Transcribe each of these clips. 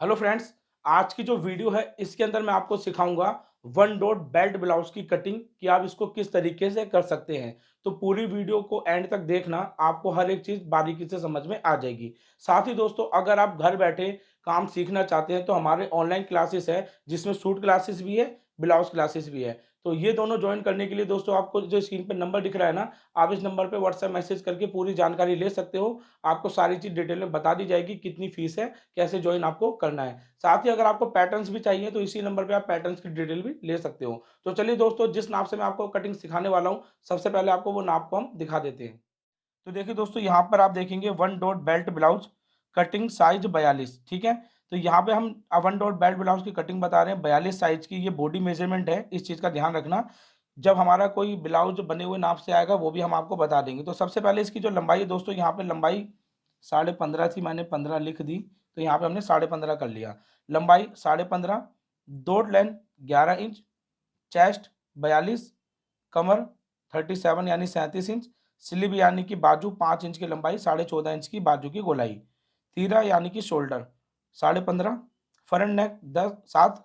Hello friends, आज की जो वीडियो है इसके अंदर मैं आपको सिखाऊंगा वन डॉट बेल्ट ब्लाउज की कटिंग कि आप इसको किस तरीके से कर सकते हैं। तो पूरी वीडियो को एंड तक देखना, आपको हर एक चीज बारीकी से समझ में आ जाएगी। साथ ही दोस्तों, अगर आप घर बैठे काम सीखना चाहते हैं तो हमारे ऑनलाइन क्लासेस है, जिसमें सूट क्लासेस भी है, ब्लाउज क्लासेस भी है। तो ये दोनों ज्वाइन करने के लिए दोस्तों, आपको जो स्क्रीन पे नंबर दिख रहा है ना, आप इस नंबर पे व्हाट्सएप मैसेज करके पूरी जानकारी ले सकते हो। आपको सारी चीज डिटेल में बता दी जाएगी, कितनी फीस है, कैसे ज्वाइन आपको करना है। साथ ही अगर आपको पैटर्न्स भी चाहिए तो इसी नंबर पे आप पैटर्न्स की डिटेल भी ले सकते हो। तो चलिए दोस्तों, जिस नाप से मैं आपको कटिंग सिखाने वाला हूँ, सबसे पहले आपको वो नाप को हम दिखा देते हैं। तो देखिए दोस्तों, यहाँ पर आप देखेंगे one dot belt blouse cutting size 42। ठीक है। तो यहाँ पे हम वन डॉट बेल्ट ब्लाउज की कटिंग बता रहे हैं 42 साइज की। ये बॉडी मेजरमेंट है, इस चीज़ का ध्यान रखना। जब हमारा कोई ब्लाउज बने हुए नाप से आएगा वो भी हम आपको बता देंगे। तो सबसे पहले इसकी जो लंबाई है दोस्तों, यहाँ पे लंबाई 15.5 थी, मैंने 15 लिख दी, तो यहाँ पे हमने 15.5 कर लिया। लंबाई 15.5, डोट लेंथ 11 इंच, चेस्ट 42, कमर 37 यानी 37 इंच, स्लीव यानी कि बाजू 5 इंच की लंबाई, 14.5 इंच की बाजू की गोलाई, तीरा यानी कि शोल्डर 15.5, फ्रंट नेक 7,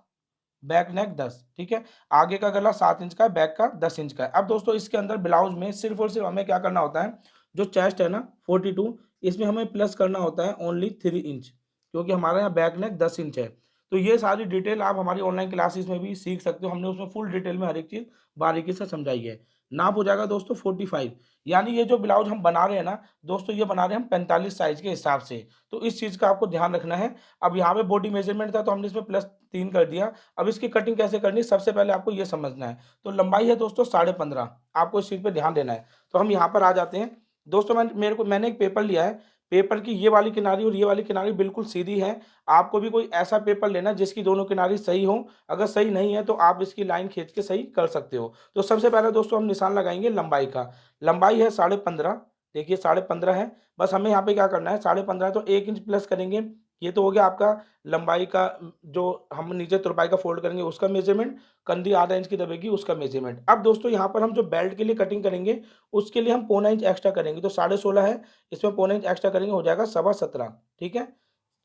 बैक नेक 10। ठीक है। आगे का गला 7 इंच का है, बैक का 10 इंच का है। अब दोस्तों, इसके अंदर ब्लाउज में सिर्फ और सिर्फ हमें क्या करना होता है, जो चेस्ट है ना 42, इसमें हमें प्लस करना होता है ओनली 3 इंच, क्योंकि हमारे यहाँ बैक नेक 10 इंच है। तो ये सारी डिटेल आप हमारी ऑनलाइन क्लासेस में भी सीख सकते हो, हमने उसमें फुल डिटेल में हर एक चीज़ बारीकी से समझाई है। नाप हो जाएगा दोस्तों 45, यानी ये जो ब्लाउज हम बना रहे हैं ना दोस्तों, ये बना रहे हैं हम 45 साइज के हिसाब से। तो इस चीज़ का आपको ध्यान रखना है। अब यहाँ पे बॉडी मेजरमेंट था तो हमने इसमें +3 कर दिया। अब इसकी कटिंग कैसे करनी है, सबसे पहले आपको ये समझना है। तो लंबाई है दोस्तों 15.5, आपको इस चीज़ पे ध्यान देना है। तो हम यहाँ पर आ जाते हैं दोस्तों। मैंने एक पेपर लिया है। पेपर की ये वाली किनारी और ये वाली किनारी बिल्कुल सीधी है। आपको भी कोई ऐसा पेपर लेना है जिसकी दोनों किनारी सही हो। अगर सही नहीं है तो आप इसकी लाइन खींच के सही कर सकते हो। तो सबसे पहले दोस्तों हम निशान लगाएंगे लंबाई का। लंबाई है 15.5, देखिए 15.5 है। बस हमें यहाँ पे क्या करना है, 15.5 तो 1 इंच प्लस करेंगे। ये तो हो गया आपका लंबाई का, जो हम नीचे तुरपाई का फोल्ड करेंगे उसका मेजरमेंट, कंधी आधा इंच की दबेगी उसका मेजरमेंट। अब दोस्तों, यहाँ पर हम जो बेल्ट के लिए कटिंग करेंगे उसके लिए हम 0.25 इंच एक्स्ट्रा करेंगे। तो 16.5 है, इसमें 0.25 इंच एक्स्ट्रा करेंगे, हो जाएगा 17.25। ठीक है।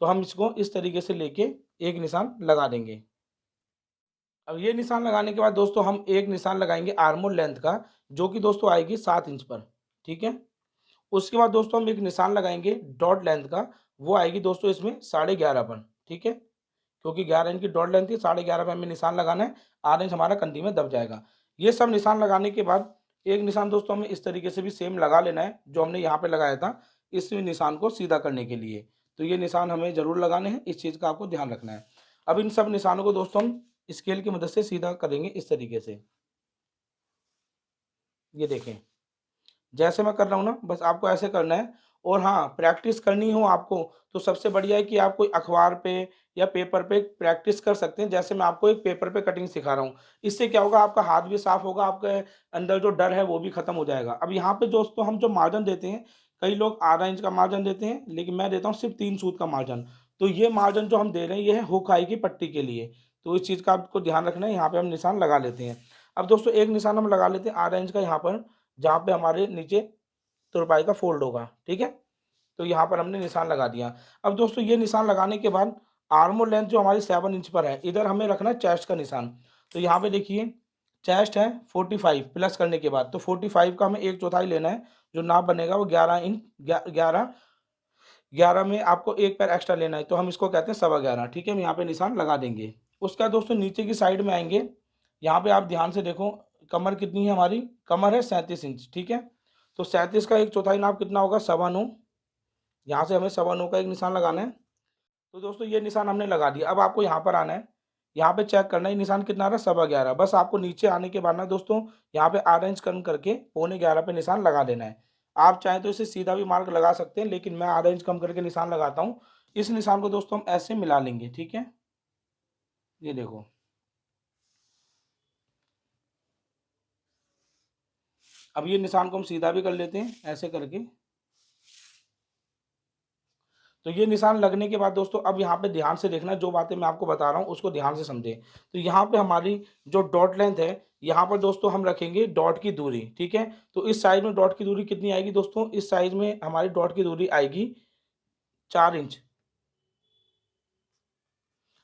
तो हम इसको इस तरीके से लेके एक निशान लगा देंगे। अब ये निशान लगाने के बाद दोस्तों, हम एक निशान लगाएंगे आर्मोल लेंथ का, जो कि दोस्तों आएगी 7 इंच पर। ठीक है। उसके बाद दोस्तों हम एक निशान लगाएंगे डॉट लेंथ का, वो आएगी दोस्तों इसमें 11.5 पर। ठीक है। क्योंकि 11 इंच की डॉट लेंथ थी, 11.5 पे हमें निशान लगाना है, आधा इंच हमारा कंधी में दब जाएगा। ये सब निशान लगाने के बाद एक निशान दोस्तों हमें इस तरीके से भी सेम लगा लेना है, जो हमने यहाँ पे लगाया था, इस निशान को सीधा करने के लिए। तो ये निशान हमें जरूर लगाने हैं, इस चीज़ का आपको ध्यान रखना है। अब इन सब निशानों को दोस्तों हम स्केल की मदद से सीधा करेंगे इस तरीके से। ये देखें, जैसे मैं कर रहा हूँ ना, बस आपको ऐसे करना है। और हाँ, प्रैक्टिस करनी हो आपको तो सबसे बढ़िया है कि आप कोई अखबार पे या पेपर पे प्रैक्टिस कर सकते हैं। जैसे मैं आपको एक पेपर पे कटिंग सिखा रहा हूँ, इससे क्या होगा, आपका हाथ भी साफ होगा, आपके अंदर जो डर है वो भी खत्म हो जाएगा। अब यहाँ पे दोस्तों हम जो मार्जिन देते हैं, कई लोग आधा इंच का मार्जिन देते हैं, लेकिन मैं देता हूँ सिर्फ 3 सूत का मार्जिन। तो ये मार्जिन जो हम दे रहे हैं, ये है हुक आई की पट्टी के लिए। तो इस चीज़ का आपको ध्यान रखना है। यहाँ पे हम निशान लगा लेते हैं। अब दोस्तों, एक निशान हम लगा लेते हैं आधा इंच का यहाँ पर, जहाँ पे हमारे नीचे तुरपाई का फोल्ड होगा। ठीक है। तो यहाँ पर हमने निशान लगा दिया। अब दोस्तों, ये निशान लगाने के बाद आर्मोल लेंथ जो हमारी 7 इंच पर है, इधर हमें रखना है चेस्ट का निशान। तो यहाँ पे देखिए, चेस्ट है 45 प्लस करने के बाद, तो 45 का हमें 1/4 लेना है। जो नाप बनेगा वो 11 इंच, 11, 11 में आपको एक पैर एक्स्ट्रा लेना है, तो हम इसको कहते हैं 11.25। ठीक है। हम यहाँ पे निशान लगा देंगे। उसका दोस्तों नीचे की साइड में आएंगे। यहाँ पे आप ध्यान से देखो, कमर कितनी है हमारी, कमर है 37 इंच। ठीक है। तो 37 का 1/4 नाप कितना होगा, 9.25। यहाँ से हमें 9.25 का एक निशान लगाना है। तो दोस्तों, ये निशान हमने लगा दिया। अब आपको यहाँ पर आना है, यहाँ पे चेक करना है ये निशान कितना आ रहा है, 11.25। बस आपको नीचे आने के बाद ना दोस्तों, यहाँ पे आधा इंच कम करके 11.25 पे निशान लगा देना है। आप चाहें तो इसे सीधा भी मार्क लगा सकते हैं, लेकिन मैं आधा इंच कम करके निशान लगाता हूँ। इस निशान को दोस्तों हम ऐसे मिला लेंगे। ठीक है। ये देखो, अब ये निशान को हम सीधा भी कर लेते हैं ऐसे करके। तो ये निशान लगने के बाद दोस्तों, अब यहाँ पे ध्यान से देखना, जो बातें मैं आपको बता रहा हूँ उसको ध्यान से समझें। तो यहाँ पे हमारी जो डॉट लेंथ है, यहाँ पर दोस्तों हम रखेंगे डॉट की दूरी। ठीक है। तो इस साइड में डॉट की दूरी कितनी आएगी दोस्तों, इस साइड में हमारी डॉट की दूरी आएगी 4 इंच।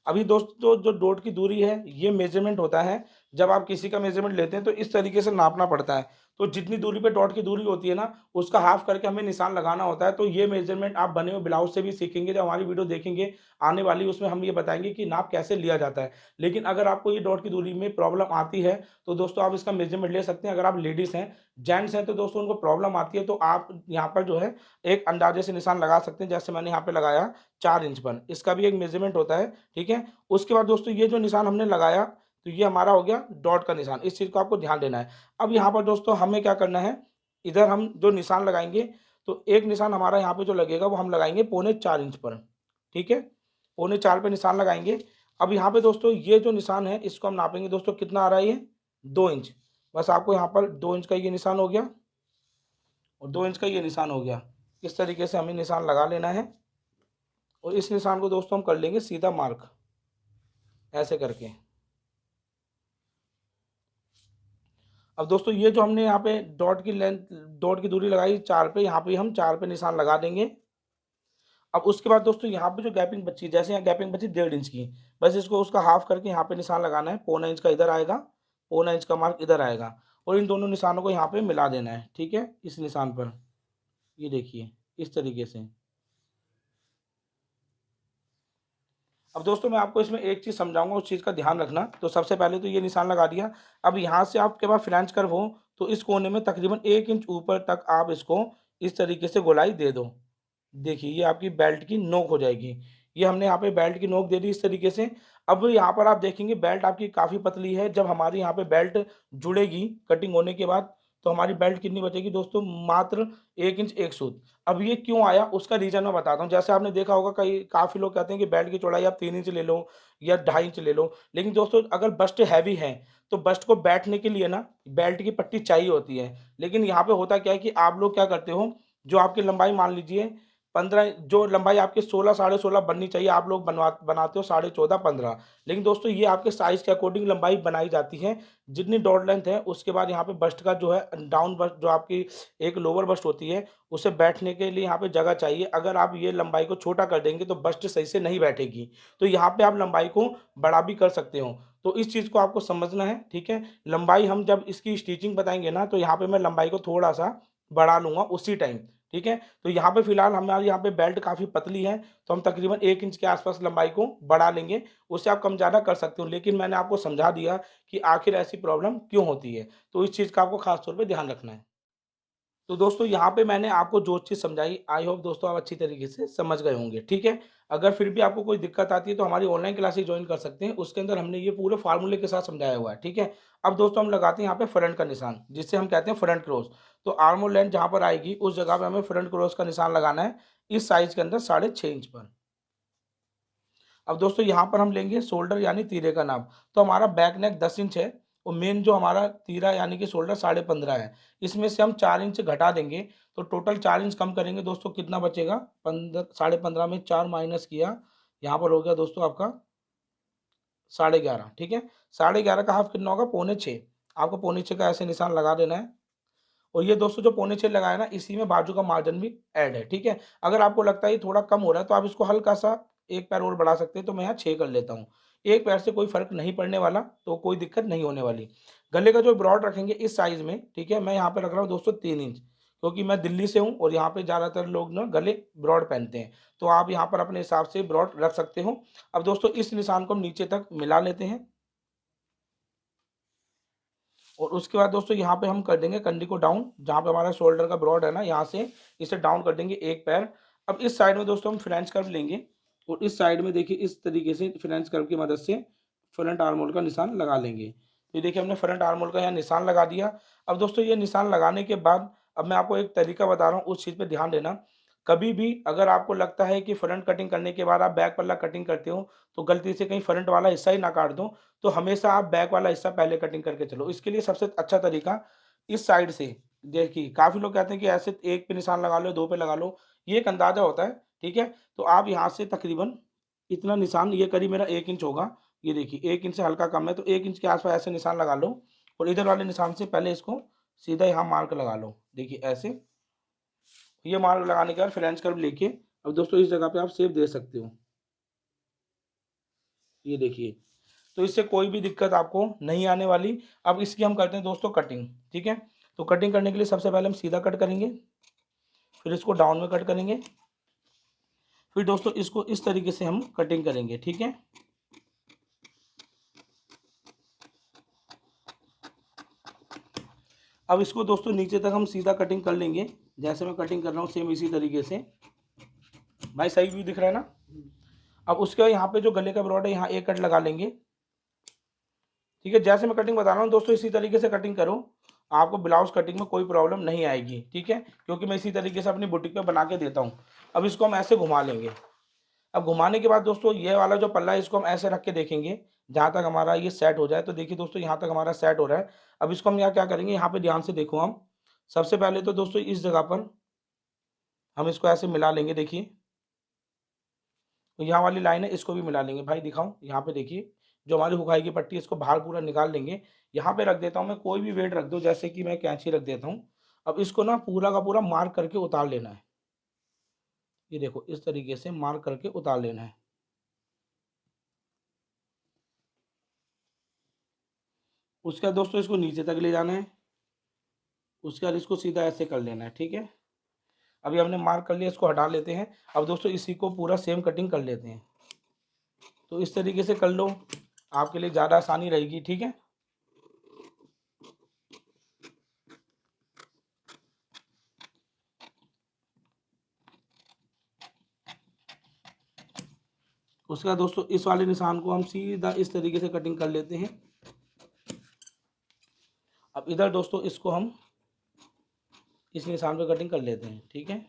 अभी दोस्तों जो डॉट की दूरी है ये मेजरमेंट होता है, जब आप किसी का मेजरमेंट लेते हैं तो इस तरीके से नापना पड़ता है। तो जितनी दूरी पे डॉट की दूरी होती है ना, उसका हाफ करके हमें निशान लगाना होता है। तो ये मेजरमेंट आप बने हुए ब्लाउज से भी सीखेंगे, जब हमारी वीडियो देखेंगे आने वाली, उसमें हम ये बताएंगे कि नाप कैसे लिया जाता है। लेकिन अगर आपको ये डॉट की दूरी में प्रॉब्लम आती है तो दोस्तों आप इसका मेजरमेंट ले सकते हैं। अगर आप लेडीज हैं, जेंट्स हैं, तो दोस्तों उनको प्रॉब्लम आती है तो आप यहाँ पर जो है एक अंदाजे से निशान लगा सकते हैं, जैसे मैंने यहाँ पे लगाया 4 इंच पर। इसका भी एक मेजरमेंट होता है, ठीक है। उसके बाद दोस्तों ये जो निशान हमने लगाया, तो ये हमारा हो गया डॉट का निशान। इस चीज को आपको ध्यान देना है। अब यहाँ पर दोस्तों हमें क्या करना है, इधर हम जो निशान लगाएंगे, तो एक निशान हमारा यहाँ पे जो लगेगा वो हम लगाएंगे 3.25 इंच पर, ठीक है। 3.25 पे निशान लगाएंगे। अब यहाँ पे दोस्तों ये जो निशान है इसको हम नापेंगे दोस्तों, कितना आ रहा है ये 2 इंच। बस आपको यहाँ पर 2 इंच का ये निशान हो गया और 2 इंच का ये निशान हो गया। इस तरीके से हमें निशान लगा लेना है और इस निशान को दोस्तों हम कर लेंगे सीधा मार्क, ऐसे करके। अब दोस्तों ये जो हमने यहाँ पे डॉट की लेंथ, डॉट की दूरी लगाई 4 पे, यहाँ पे हम 4 पे निशान लगा देंगे। अब उसके बाद दोस्तों यहाँ पे जो गैपिंग बची, जैसे यहाँ गैपिंग बची 1.5 इंच की, बस इसको उसका हाफ करके यहाँ पे निशान लगाना है। 0.25 इंच का इधर आएगा, 0.25 इंच का मार्क इधर आएगा, और इन दोनों निशानों को यहाँ पे मिला देना है, ठीक है। इस निशान पर ये देखिए इस तरीके से। अब दोस्तों मैं आपको इसमें एक चीज़ समझाऊंगा, उस चीज़ का ध्यान रखना। तो सबसे पहले तो ये निशान लगा दिया। अब यहाँ से आपके पास फ्लैंज कर्व हो तो इस कोने में तकरीबन 1 इंच ऊपर तक आप इसको इस तरीके से गोलाई दे दो। देखिए ये आपकी बेल्ट की नोक हो जाएगी। ये हमने यहाँ पे बेल्ट की नोक दे दी इस तरीके से। अब यहाँ पर आप देखेंगे बेल्ट आपकी काफ़ी पतली है। जब हमारी यहाँ पे बेल्ट जुड़ेगी कटिंग होने के बाद, तो हमारी बेल्ट कितनी बचेगी दोस्तों, मात्र 1 इंच 1 सूत। अब ये क्यों आया उसका रीजन मैं बताता हूँ। जैसे आपने देखा होगा कई काफ़ी लोग कहते हैं कि बेल्ट की चौड़ाई आप 3 इंच ले लो या 2.5 इंच ले लो। लेकिन दोस्तों अगर बस्ट हैवी है तो बस्ट को बैठने के लिए ना बेल्ट की पट्टी चाहिए होती है। लेकिन यहाँ पे होता क्या है कि आप लोग क्या करते हो, जो आपकी लंबाई मान लीजिए 15, जो लंबाई आपकी 16 साढ़े 16 बननी चाहिए, आप लोग बनाते हो 14.5 15। लेकिन दोस्तों ये आपके साइज के अकॉर्डिंग लंबाई बनाई जाती है। जितनी डॉट लेंथ है उसके बाद यहाँ पे बस्ट का जो है डाउन बस्ट, जो आपकी एक लोअर बस्ट होती है, उसे बैठने के लिए यहाँ पे जगह चाहिए। अगर आप ये लंबाई को छोटा कर देंगे तो बस्ट सही से नहीं बैठेगी। तो यहाँ पे आप लंबाई को बड़ा भी कर सकते हो। तो इस चीज़ को आपको समझना है, ठीक है। लंबाई हम जब इसकी स्टिचिंग बताएंगे ना, तो यहाँ पे मैं लंबाई को थोड़ा सा बढ़ा लूंगा उसी टाइम, ठीक है। तो यहाँ पे फिलहाल हमारी यहाँ पे बेल्ट काफ़ी पतली है, तो हम तकरीबन 1 इंच के आसपास लंबाई को बढ़ा लेंगे। उससे आप कम ज़्यादा कर सकते हो, लेकिन मैंने आपको समझा दिया कि आखिर ऐसी प्रॉब्लम क्यों होती है। तो इस चीज़ का आपको खास तौर पे ध्यान रखना है। तो दोस्तों यहाँ पे मैंने आपको जो चीज़ समझाई, आई होप दोस्तों आप अच्छी तरीके से समझ गए होंगे, ठीक है। अगर फिर भी आपको कोई दिक्कत आती है तो हमारी ऑनलाइन क्लासेस ज्वाइन कर सकते हैं। उसके अंदर हमने ये पूरे फार्मूले के साथ समझाया हुआ है, ठीक है। अब दोस्तों हम लगाते हैं यहाँ पे फ्रंट का निशान, जिससे हम कहते हैं फ्रंट क्रॉस। तो आर्म और लेंथ जहाँ पर आएगी उस जगह पे हमें फ्रंट क्रॉस का निशान लगाना है, इस साइज के अंदर 6.5 इंच पर। अब दोस्तों यहाँ पर हम लेंगे शोल्डर यानी तीरे का नाप। तो हमारा बैक नेक 10 इंच है और मेन जो हमारा तीरा यानी कि शोल्डर 15.5 है। इसमें से हम 4 इंच घटा देंगे, तो टोटल 4 इंच कम करेंगे दोस्तों, कितना बचेगा, 15 में 4 माइनस किया, यहाँ पर हो गया दोस्तों आपका 11.5, ठीक है। 11.5 का हाफ कितना होगा, 5.25। आपको 5.25 का ऐसे निशान लगा देना है। और ये दोस्तों जो 5.25 लगाया ना, इसी में बाजू का मार्जिन भी ऐड है, ठीक है। अगर आपको लगता है ये थोड़ा कम हो रहा है तो आप इसको हल्का सा एक पैर और बढ़ा सकते हैं। तो मैं यहाँ 6 कर लेता हूँ। एक पैर से कोई फर्क नहीं पड़ने वाला, तो कोई दिक्कत नहीं होने वाली। गले का जो ब्रॉड रखेंगे इस साइज में, ठीक है। मैं यहाँ पे रख रहा हूँ दोस्तों 3 इंच, क्योंकि मैं दिल्ली से हूँ और यहाँ पे ज़्यादातर लोग ना गले ब्रॉड पहनते हैं। तो आप यहाँ पर अपने हिसाब से ब्रॉड रख सकते हो। अब दोस्तों इस निशान को हम नीचे तक मिला लेते हैं और उसके बाद दोस्तों यहाँ पे हम कर देंगे कंडी को डाउन, जहाँ पे हमारा शोल्डर का ब्रॉड है ना, यहाँ से इसे डाउन कर देंगे एक पैर। अब इस साइड में दोस्तों हम फ्रेंच कर्व लेंगे और इस साइड में देखिए इस तरीके से फ्रेंच कर्व की मदद से फ्रंट आर्म होल का निशान लगा लेंगे। तो ये देखिए हमने फ्रंट आर्म होल का यहाँ निशान लगा दिया। अब दोस्तों ये निशान लगाने के बाद अब मैं आपको एक तरीका बता रहा हूँ, उस चीज़ पे ध्यान देना। कभी भी अगर आपको लगता है कि फ्रंट कटिंग करने के बाद आप बैक पल्ला कटिंग करते हो तो गलती से कहीं फ्रंट वाला हिस्सा ही ना काट दो, तो हमेशा आप बैक वाला हिस्सा पहले कटिंग करके चलो। इसके लिए सबसे अच्छा तरीका इस साइड से, देखिए काफ़ी लोग कहते हैं कि ऐसे एक पे निशान लगा लो, दो पे लगा लो, ये एक अंदाज़ा होता है, ठीक है। तो आप यहाँ से तकरीबन इतना निशान, ये करीब मेरा 1 इंच होगा, ये देखिए 1 इंच से हल्का कम है, तो 1 इंच के आसपास ऐसे निशान लगा लो और इधर वाले निशान से पहले इसको सीधा यहाँ मार्क लगा लो, देखिए ऐसे। ये मार्क लगाने के बाद फ्रेंच कर्व लेके अब दोस्तों इस जगह पे आप शेप दे सकते हो। ये देखिए, तो इससे कोई भी दिक्कत आपको नहीं आने वाली। अब इसकी हम करते हैं दोस्तों कटिंग, ठीक है। तो कटिंग करने के लिए सबसे पहले हम सीधा कट करेंगे, फिर इसको डाउन में कट करेंगे, फिर दोस्तों इसको इस तरीके से हम कटिंग करेंगे, ठीक है। अब इसको दोस्तों नीचे तक हम सीधा कटिंग कर लेंगे, जैसे मैं कटिंग कर रहा हूँ सेम इसी तरीके से। भाई सही व्यू दिख रहा है ना। अब उसके बाद यहाँ पे जो गले का ब्रॉड है यहाँ एक कट लगा लेंगे, ठीक है। जैसे मैं कटिंग बता रहा हूँ दोस्तों इसी तरीके से कटिंग करो, आपको ब्लाउज कटिंग में कोई प्रॉब्लम नहीं आएगी, ठीक है, क्योंकि मैं इसी तरीके से अपनी बुटीक पे बना के देता हूँ। अब इसको हम ऐसे घुमा लेंगे। अब घुमाने के बाद दोस्तों ये वाला जो पल्ला है इसको हम ऐसे रख के देखेंगे जहाँ तक हमारा ये सेट हो जाए। तो देखिए दोस्तों यहाँ तक हमारा सेट हो रहा है। अब इसको हम यहाँ क्या करेंगे, यहाँ पे ध्यान से देखो, हम सबसे पहले तो दोस्तों इस जगह पर हम इसको ऐसे मिला लेंगे, देखिए। तो यहाँ वाली लाइन है इसको भी मिला लेंगे। भाई दिखाऊं, यहाँ पे देखिए जो हमारी हुकाई की पट्टी है इसको बाहर पूरा निकाल लेंगे। यहाँ पे रख देता हूँ मैं, कोई भी वेट रख दो, जैसे कि मैं कैंची रख देता हूँ। अब इसको ना पूरा का पूरा मार्क करके उतार लेना है। ये देखो इस तरीके से मार्क करके उतार लेना है। उसके बाद दोस्तों इसको नीचे तक ले जाना है, उसके बाद इसको सीधा ऐसे कर लेना है, ठीक है। अभी हमने मार्क कर लिया, इसको हटा लेते हैं। अब दोस्तों इसी को पूरा सेम कटिंग कर लेते हैं। तो इस तरीके से कर लो, आपके लिए ज़्यादा आसानी रहेगी, ठीक है। उसके बाद दोस्तों इस वाले निशान को हम सीधा इस तरीके से कटिंग कर लेते हैं। अब इधर दोस्तों इसको हम इस निशान पे कटिंग कर लेते हैं, ठीक है।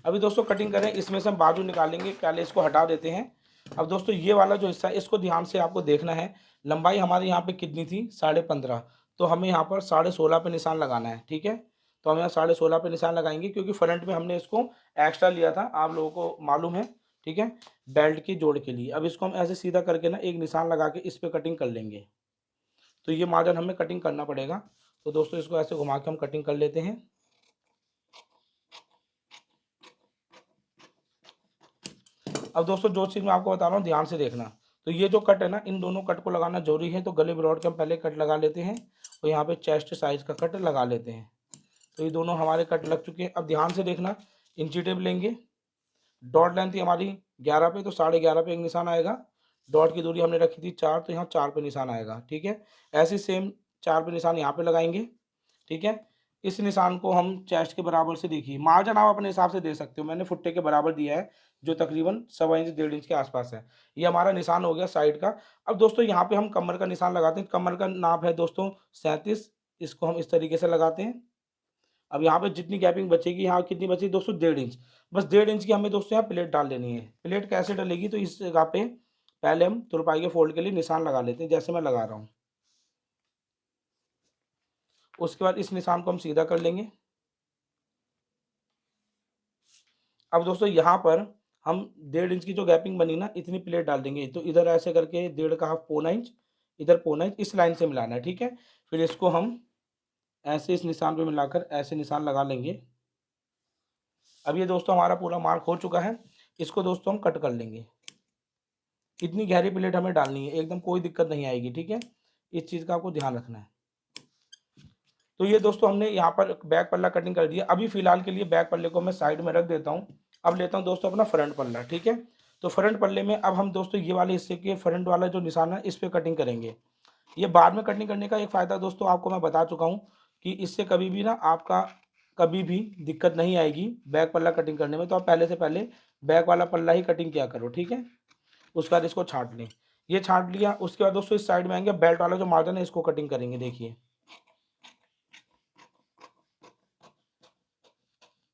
अभी दोस्तों कटिंग करें, इसमें से हम बाजू निकालेंगे, पहले इसको हटा देते हैं। अब दोस्तों ये वाला जो हिस्सा है इसको ध्यान से आपको देखना है। लंबाई हमारी यहाँ पे कितनी थी, 15.5। तो हमें यहाँ पर 16.5 पे निशान लगाना है, ठीक है। तो हम यहाँ 16.5 पे निशान लगाएंगे, क्योंकि फ्रंट में हमने इसको एक्स्ट्रा लिया था, आप लोगों को मालूम है, ठीक है, बेल्ट की जोड़ के लिए। अब इसको हम ऐसे सीधा करके ना एक निशान लगा के इस पर कटिंग कर लेंगे। तो ये मार्जिन हमें कटिंग करना पड़ेगा। तो दोस्तों इसको ऐसे घुमा के हम कटिंग कर लेते हैं। अब दोस्तों जो चीज़ मैं आपको बता रहा हूँ ध्यान से देखना। तो ये जो कट है ना, इन दोनों कट को लगाना जरूरी है। तो गले ब्रॉड के हम पहले कट लगा लेते हैं, और यहाँ पे चेस्ट साइज का कट लगा लेते हैं। तो ये दोनों हमारे कट लग चुके हैं। अब ध्यान से देखना, इंची टेप लेंगे, डॉट लेंथ थी हमारी 11 पे, तो 11.5 पे एक निशान आएगा। डॉट की दूरी हमने रखी थी 4, तो यहाँ 4 पे निशान आएगा, ठीक है। ऐसे सेम 4 पे निशान यहाँ पे लगाएंगे, ठीक है। इस निशान को हम चेस्ट के बराबर से, देखिए मार्जिन आप अपने हिसाब से दे सकते हो, मैंने फुट्टे के बराबर दिया है, जो तकरीबन 1.25 इंच 1.5 इंच के आसपास है। ये हमारा निशान हो गया साइड का। अब दोस्तों यहाँ पे हम कमर का निशान लगाते हैं। कमर का नाप है दोस्तों 37, इसको हम इस तरीके से लगाते हैं। अब यहाँ पे जितनी गैपिंग बचेगी, यहाँ कितनी बची दोस्तों, 1.5 इंच। बस 1.5 इंच की हमें दोस्तों यहाँ प्लेट डाल लेनी है। प्लेट कैसे डलेगी, तो इस जगह पे पहले हम तुरपाई के फोल्ड के लिए निशान लगा लेते हैं, जैसे मैं लगा रहा हूँ। उसके बाद इस निशान को हम सीधा कर लेंगे। अब दोस्तों यहाँ पर हम 1.5 इंच की जो गैपिंग बनी ना, इतनी प्लेट डाल देंगे। तो इधर ऐसे करके 1.5 का हाफ, 1.25 इंच, इधर 1.25 इंच, इस लाइन से मिलाना है, ठीक है। फिर इसको हम ऐसे इस निशान पे मिलाकर ऐसे निशान लगा लेंगे। अब ये दोस्तों हमारा पूरा मार्क हो चुका है। इसको दोस्तों हम कट कर लेंगे। इतनी गहरी प्लेट हमें डालनी है, एकदम कोई दिक्कत नहीं आएगी, ठीक है। इस चीज़ का आपको ध्यान रखना है। तो ये दोस्तों हमने यहाँ पर बैक पल्ला कटिंग कर दिया। अभी फिलहाल के लिए बैक पल्ले को मैं साइड में रख देता हूँ। अब लेता हूँ दोस्तों अपना फ्रंट पल्ला, ठीक है। तो फ्रंट पल्ले में अब हम दोस्तों ये वाले हिस्से के फ्रंट वाला जो निशान है इस पर कटिंग करेंगे। ये बाद में कटिंग करने का एक फ़ायदा दोस्तों आपको मैं बता चुका हूँ, कि इससे कभी भी ना आपका कभी भी दिक्कत नहीं आएगी बैक पल्ला कटिंग करने में। तो आप पहले से पहले बैक वाला पल्ला ही कटिंग किया करो, ठीक है। उसके बाद इसको छांट लें। ये छांट लिया, उसके बाद दोस्तों इस साइड में आएंगे, बेल्ट वाला जो मार्जिन है इसको कटिंग करेंगे, देखिए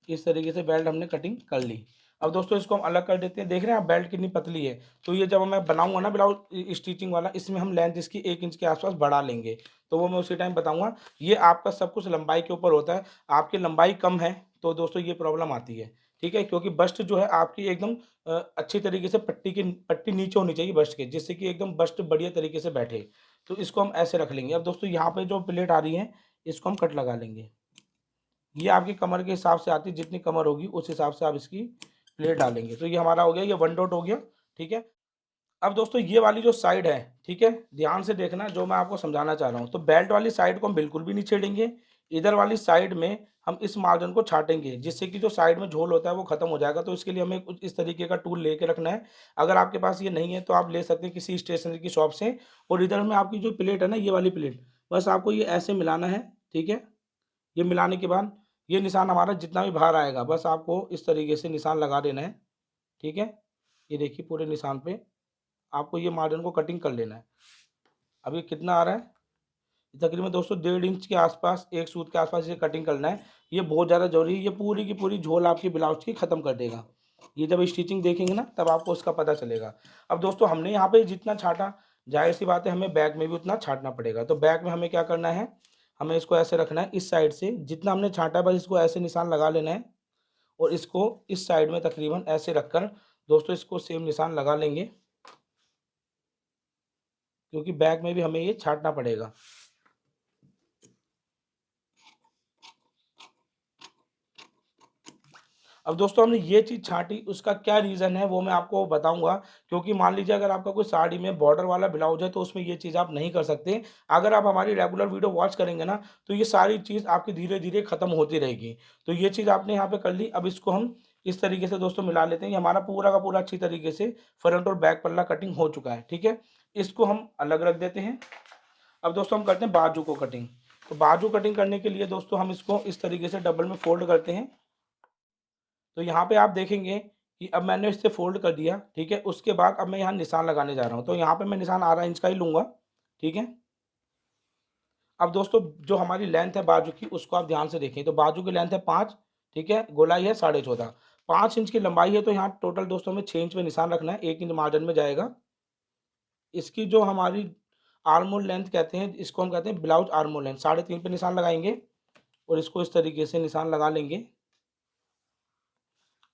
इस तरीके से बेल्ट हमने कटिंग कर ली। अब दोस्तों इसको हम अलग कर देते हैं। देख रहे हैं आप बेल्ट कितनी पतली है। तो ये जब मैं बनाऊंगा ना ब्लाउज स्टिचिंग वाला, इसमें हम लेंथ इसकी 1 इंच के आसपास बढ़ा लेंगे। तो वो मैं उसी टाइम बताऊंगा। ये आपका सब कुछ लंबाई के ऊपर होता है। आपकी लंबाई कम है तो दोस्तों ये प्रॉब्लम आती है, ठीक है, क्योंकि बस्ट जो है आपकी एकदम अच्छी तरीके से पट्टी नीचे होनी चाहिए बस्ट के, जिससे कि एकदम बस्ट बढ़िया तरीके से बैठे। तो इसको हम ऐसे रख लेंगे। अब दोस्तों यहाँ पे जो प्लेट आ रही है इसको हम कट लगा लेंगे। ये आपकी कमर के हिसाब से आती है, जितनी कमर होगी उस हिसाब से आप इसकी प्लेट डालेंगे। तो ये हमारा हो गया, ये 1 डॉट हो गया, ठीक है। अब दोस्तों ये वाली जो साइड है, ठीक है, ध्यान से देखना जो मैं आपको समझाना चाह रहा हूँ। तो बेल्ट वाली साइड को हम बिल्कुल भी नहीं छेड़ेंगे। इधर वाली साइड में हम इस मार्जिन को छाटेंगे, जिससे कि जो साइड में झोल होता है वो खत्म हो जाएगा। तो इसके लिए हमें कुछ इस तरीके का टूल लेके रखना है। अगर आपके पास ये नहीं है तो आप ले सकते हैं किसी स्टेशनरी की शॉप से। और इधर में आपकी जो प्लेट है ना, ये वाली प्लेट, बस आपको ये ऐसे मिलाना है, ठीक है। ये मिलाने के बाद ये निशान हमारा जितना भी बाहर आएगा, बस आपको इस तरीके से निशान लगा देना है, ठीक है। ये देखिए पूरे निशान पे आपको ये मार्जिन को कटिंग कर लेना है। अब ये कितना आ रहा है, तकरीबन दोस्तों 1.5 इंच के आसपास, एक सूत के आसपास ये कटिंग करना है। ये बहुत ज़्यादा जरूरी है, ये पूरी की पूरी झोल आपकी ब्लाउज की ख़त्म कर देगा। ये जब स्टिचिंग देखेंगे ना तब आपको उसका पता चलेगा। अब दोस्तों हमने यहाँ पे जितना छाटा, जाहिर सी बात है हमें बैक में भी उतना छाटना पड़ेगा। तो बैक में हमें क्या करना है, हमें इसको ऐसे रखना है, इस साइड से जितना हमने छाटा बस इसको ऐसे निशान लगा लेना है। और इसको इस साइड में तकरीबन ऐसे रखकर दोस्तों इसको सेम निशान लगा लेंगे, क्योंकि बैक में भी हमें ये छाटना पड़ेगा। अब दोस्तों हमने ये चीज़ छाटी, उसका क्या रीज़न है वो मैं आपको बताऊंगा। क्योंकि मान लीजिए अगर आपका कोई साड़ी में बॉर्डर वाला ब्लाउज है तो उसमें ये चीज़ आप नहीं कर सकते। अगर आप हमारी रेगुलर वीडियो वॉच करेंगे ना तो ये सारी चीज़ आपकी धीरे धीरे खत्म होती रहेगी। तो ये चीज़ आपने यहाँ पे कर ली। अब इसको हम इस तरीके से दोस्तों मिला लेते हैं। ये हमारा पूरा का पूरा अच्छी तरीके से फ्रंट और बैक पल्ला कटिंग हो चुका है, ठीक है। इसको हम अलग रख देते हैं। अब दोस्तों हम करते हैं बाजू को कटिंग। तो बाजू कटिंग करने के लिए दोस्तों हम इसको इस तरीके से डबल में फोल्ड करते हैं। तो यहाँ पे आप देखेंगे कि अब मैंने इससे फोल्ड कर दिया, ठीक है। उसके बाद अब मैं यहाँ निशान लगाने जा रहा हूँ। तो यहाँ पे मैं निशान 12 इंच का ही लूँगा, ठीक है। अब दोस्तों जो हमारी लेंथ है बाजू की उसको आप ध्यान से देखें। तो बाजू की लेंथ है 5, ठीक है, गोलाई है 14.5, 5 इंच की लंबाई है। तो यहाँ टोटल दोस्तों में 6 इंच में निशान रखना है, 1 इंच मार्जिन में जाएगा। इसकी जो हमारी आर्मोल लेंथ कहते हैं, इसको हम कहते हैं ब्लाउज आर्मोल लेंथ, 3.5 पे निशान लगाएंगे और इसको इस तरीके से निशान लगा लेंगे।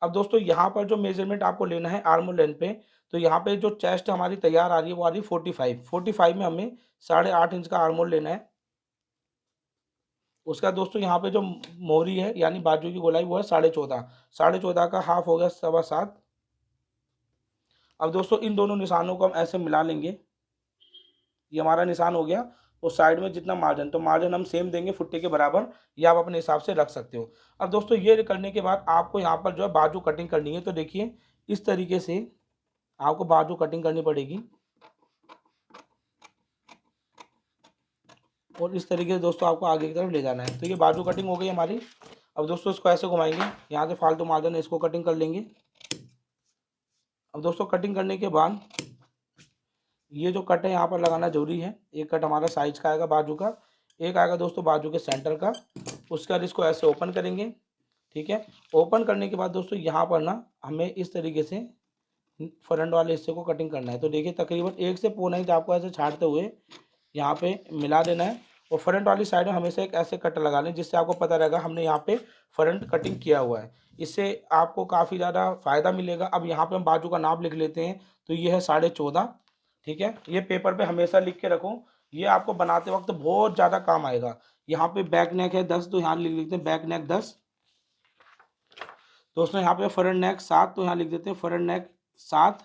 अब दोस्तों यहाँ पर जो मेजरमेंट आपको लेना है आर्म लेंथ पे, तो यहाँ पे जो चेस्ट हमारी तैयार आ रही है वो आ रही है 45 में हमें 8.5 इंच का आर्मोल लेना है। उसका दोस्तों यहाँ पे जो मोहरी है यानी बाजू की गोलाई वो है 14.5, 14.5 का हाफ हो गया 7.25। अब दोस्तों इन दोनों निशानों को हम ऐसे मिला लेंगे। ये हमारा निशान हो गया। और साइड में जितना मार्जिन, तो मार्जिन हम सेम देंगे फुट्टे के बराबर, या आप अपने हिसाब से रख सकते हो। अब दोस्तों ये करने के बाद आपको यहाँ पर जो है बाजू कटिंग करनी है। तो देखिए इस तरीके से आपको बाजू कटिंग करनी पड़ेगी और इस तरीके से दोस्तों आपको आगे की तरफ ले जाना है। तो ये बाजू कटिंग हो गई हमारी। अब दोस्तों इसको ऐसे घुमाएंगे, यहाँ से फालतू मार्जिन है इसको कटिंग कर लेंगे। अब दोस्तों कटिंग करने के बाद ये जो कट है यहाँ पर लगाना जरूरी है। एक कट हमारा साइज का आएगा बाजू का, एक आएगा दोस्तों बाजू के सेंटर का। उसके बाद इसको ऐसे ओपन करेंगे, ठीक है। ओपन करने के बाद दोस्तों यहाँ पर ना हमें इस तरीके से फ्रंट वाले हिस्से को कटिंग करना है। तो देखिए तकरीबन 1 से पौना इंच आपको ऐसे छाटते हुए यहाँ पे मिला देना है। और फ्रंट वाली साइड में हमेशा एक ऐसे कट लगा लें जिससे आपको पता रहेगा हमने यहाँ पे फ्रंट कटिंग किया हुआ है। इससे आपको काफ़ी ज़्यादा फायदा मिलेगा। अब यहाँ पे हम बाजू का नाप लिख लेते हैं। तो ये है 14.5, ठीक है। ये पेपर पे हमेशा लिख के रखो, ये आपको बनाते वक्त बहुत ज़्यादा काम आएगा। यहाँ पे बैक नेक है 10, तो यहाँ लिख लेते हैं बैक नेक 10। दोस्तों यहाँ पे फ्रंट नेक 7, तो यहाँ लिख देते हैं फ्रंट नेक 7।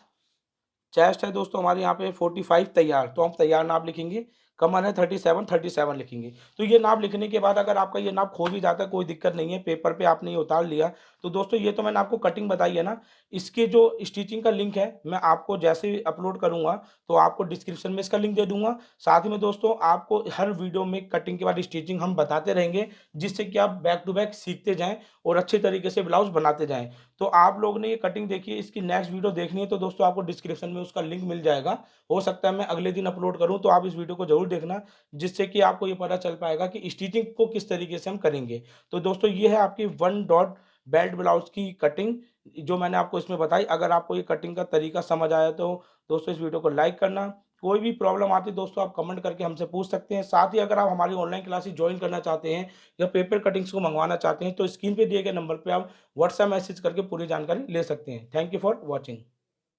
चेस्ट है दोस्तों हमारे यहाँ पे 45 तैयार, तो हम तैयार नाप लिखेंगे। कमर है 37 लिखेंगे। तो ये नाप लिखने के बाद अगर आपका ये नाप खो भी जाता है कोई दिक्कत नहीं है, पेपर पे आपने ये उतार लिया। तो दोस्तों ये तो मैंने आपको कटिंग बताई है ना, इसके जो स्टिचिंग का लिंक है मैं आपको जैसे ही अपलोड करूंगा तो आपको डिस्क्रिप्शन में इसका लिंक दे दूंगा। साथ ही में दोस्तों आपको हर वीडियो में कटिंग के बाद स्टिचिंग हम बताते रहेंगे, जिससे कि आप बैक टू बैक सीखते जाएं और अच्छे तरीके से ब्लाउज बनाते जाएं। तो आप लोग ने ये कटिंग देखी है, इसकी नेक्स्ट वीडियो देखनी है तो दोस्तों आपको डिस्क्रिप्शन में उसका लिंक मिल जाएगा। हो सकता है मैं अगले दिन अपलोड करूं, तो आप इस वीडियो को जरूर देखना, जिससे कि आपको ये पता चल पाएगा कि स्टिचिंग को किस तरीके से हम करेंगे। तो दोस्तों ये है आपकी 1 डॉट बेल्ट ब्लाउज की कटिंग जो मैंने आपको इसमें बताई। अगर आपको ये कटिंग का तरीका समझ आया तो दोस्तों इस वीडियो को लाइक करना। कोई भी प्रॉब्लम आती है दोस्तों आप कमेंट करके हमसे पूछ सकते हैं। साथ ही अगर आप हमारी ऑनलाइन क्लासेस ज्वाइन करना चाहते हैं या पेपर कटिंग्स को मंगवाना चाहते हैं तो स्क्रीन पे दिए गए नंबर पे आप व्हाट्सएप मैसेज करके पूरी जानकारी ले सकते हैं। Thank you for watching.